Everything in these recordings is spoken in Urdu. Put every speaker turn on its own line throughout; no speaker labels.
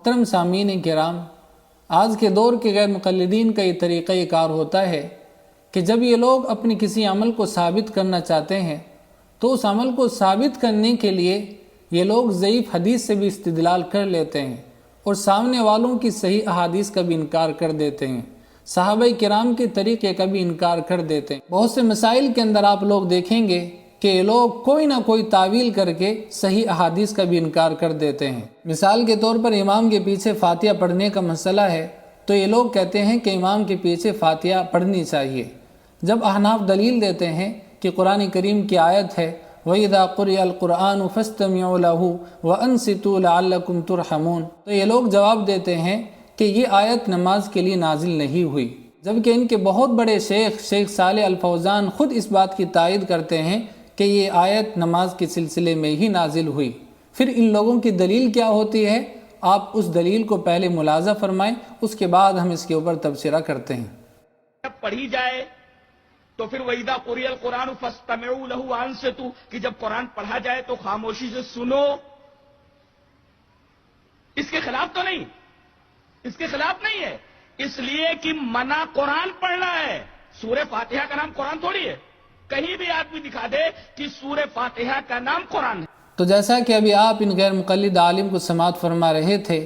محترم سامعین کرام، آج کے دور کے غیر مقلدین کا یہ طریقہ کار ہوتا ہے کہ جب یہ لوگ اپنی کسی عمل کو ثابت کرنا چاہتے ہیں تو اس عمل کو ثابت کرنے کے لیے یہ لوگ ضعیف حدیث سے بھی استدلال کر لیتے ہیں اور سامنے والوں کی صحیح احادیث کا بھی انکار کر دیتے ہیں، صحابہ کرام کے طریقے کا بھی انکار کر دیتے ہیں۔ بہت سے مسائل کے اندر آپ لوگ دیکھیں گے کہ یہ لوگ کوئی نہ کوئی تعویل کر کے صحیح احادیث کا بھی انکار کر دیتے ہیں۔ مثال کے طور پر امام کے پیچھے فاتحہ پڑھنے کا مسئلہ ہے تو یہ لوگ کہتے ہیں کہ امام کے پیچھے فاتحہ پڑھنی چاہیے، جب احناف دلیل دیتے ہیں کہ قرآن کریم کی آیت ہے وَإِذَا قُرِئَ الْقُرْآنُ فَاسْتَمِعُوا لَهُ وَأَنصِتُوا لَعَلَّكُمْ تُرْحَمُونَ، تو یہ لوگ جواب دیتے ہیں کہ یہ آیت نماز کے لیے نازل نہیں ہوئی، جبکہ ان کے بہت بڑے شیخ صالح الفوزان خود اس بات کی تائید کرتے ہیں کہ یہ آیت نماز کے سلسلے میں ہی نازل ہوئی۔ پھر ان لوگوں کی دلیل کیا ہوتی ہے؟ آپ اس دلیل کو پہلے ملاحظہ فرمائیں، اس کے بعد ہم اس کے اوپر تبصرہ کرتے ہیں۔
جب پڑھی جائے تو پھر وَإِذَا قُرِئَ الْقُرْآنُ فَاسْتَمِعُوا لَهُ وَأَنصِتُوا کہ جب قرآن پڑھا جائے تو خاموشی سے سنو۔ اس کے خلاف تو نہیں، اس کے خلاف نہیں ہے، اس لیے کہ منع قرآن پڑھنا ہے۔ سورہ فاتحہ کا نام قرآن تھوڑی ہے، کہیں بھی آدمی دکھا دے کہ سورہ فاتحہ کا نام قرآن ہے۔
تو جیسا کہ ابھی آپ ان غیر مقلد عالم کو سماعت فرما رہے تھے،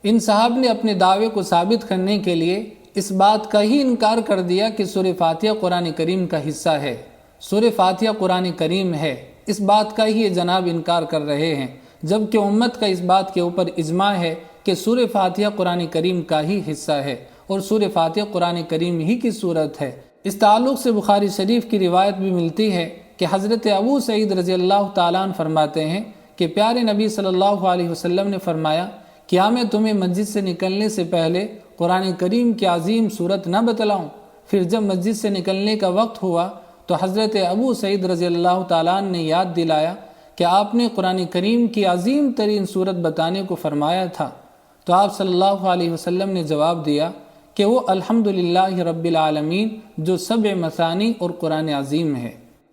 ان صاحب نے اپنے دعوے کو ثابت کرنے کے لیے اس بات کا ہی انکار کر دیا کہ سورہ فاتحہ قرآن کریم کا حصہ ہے، سورہ فاتحہ قرآن کریم ہے، اس بات کا ہی یہ جناب انکار کر رہے ہیں، جبکہ امت کا اس بات کے اوپر اجماع ہے کہ سورہ فاتحہ قرآن کریم کا ہی حصہ ہے اور سورہ فاتحہ قرآن کریم ہی کی صورت ہے۔ اس تعلق سے بخاری شریف کی روایت بھی ملتی ہے کہ حضرت ابو سعید رضی اللہ تعالیٰ عنہ فرماتے ہیں کہ پیارے نبی صلی اللہ علیہ وسلم نے فرمایا کیا میں تمہیں مسجد سے نکلنے سے پہلے قرآن کریم کی عظیم صورت نہ بتلاؤں؟ پھر جب مسجد سے نکلنے کا وقت ہوا تو حضرت ابو سعید رضی اللہ تعالیٰ عنہ نے یاد دلایا کہ آپ نے قرآن کریم کی عظیم ترین صورت بتانے کو فرمایا تھا، تو آپ صلی اللہ علیہ وسلم نے جواب دیا کہ وہ الحمدللہ رب العالمین جو سبع مثانی اور قرآن عظیم ہے۔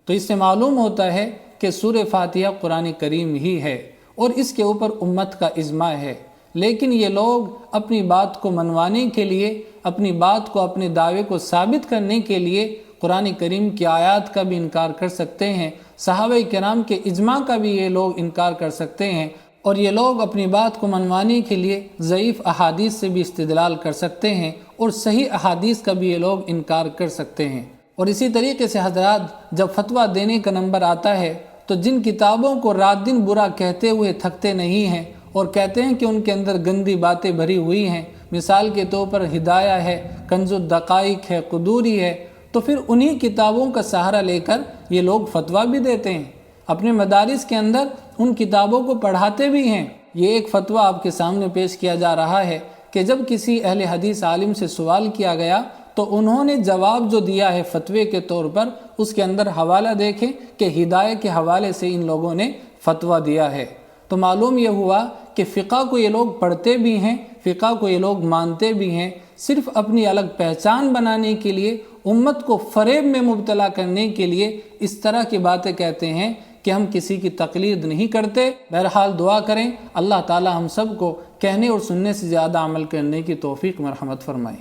تو اس سے معلوم ہوتا ہے کہ سورہ فاتحہ قرآن کریم ہی ہے اور اس کے اوپر امت کا اجماع ہے، لیکن یہ لوگ اپنی بات کو منوانے کے لیے، اپنی بات کو، اپنے دعوے کو ثابت کرنے کے لیے قرآن کریم کی آیات کا بھی انکار کر سکتے ہیں، صحابہ کرام کے اجماع کا بھی یہ لوگ انکار کر سکتے ہیں، اور یہ لوگ اپنی بات کو منوانے کے لیے ضعیف احادیث سے بھی استدلال کر سکتے ہیں اور صحیح احادیث کا بھی یہ لوگ انکار کر سکتے ہیں۔ اور اسی طریقے سے حضرات، جب فتویٰ دینے کا نمبر آتا ہے تو جن کتابوں کو رات دن برا کہتے ہوئے تھکتے نہیں ہیں اور کہتے ہیں کہ ان کے اندر گندی باتیں بھری ہوئی ہیں، مثال کے طور پر ہدایہ ہے، کنز الدقائق ہے، قدوری ہے، تو پھر انہی کتابوں کا سہارا لے کر یہ لوگ فتویٰ بھی دیتے ہیں، اپنے مدارس کے اندر ان کتابوں کو پڑھاتے بھی ہیں۔ یہ ایک فتویٰ آپ کے سامنے پیش کیا جا رہا ہے کہ جب کسی اہل حدیث عالم سے سوال کیا گیا تو انہوں نے جواب جو دیا ہے فتوے کے طور پر، اس کے اندر حوالہ دیکھیں کہ ہدایہ کے حوالے سے ان لوگوں نے فتویٰ دیا ہے۔ تو معلوم یہ ہوا کہ فقہ کو یہ لوگ پڑھتے بھی ہیں، فقہ کو یہ لوگ مانتے بھی ہیں، صرف اپنی الگ پہچان بنانے کے لیے، امت کو فریب میں مبتلا کرنے کے لیے اس طرح کی باتیں کہتے ہیں کہ ہم کسی کی تقلید نہیں کرتے۔ بہرحال دعا کریں اللہ تعالی ہم سب کو کہنے اور سننے سے زیادہ عمل کرنے کی توفیق مرحمت فرمائے۔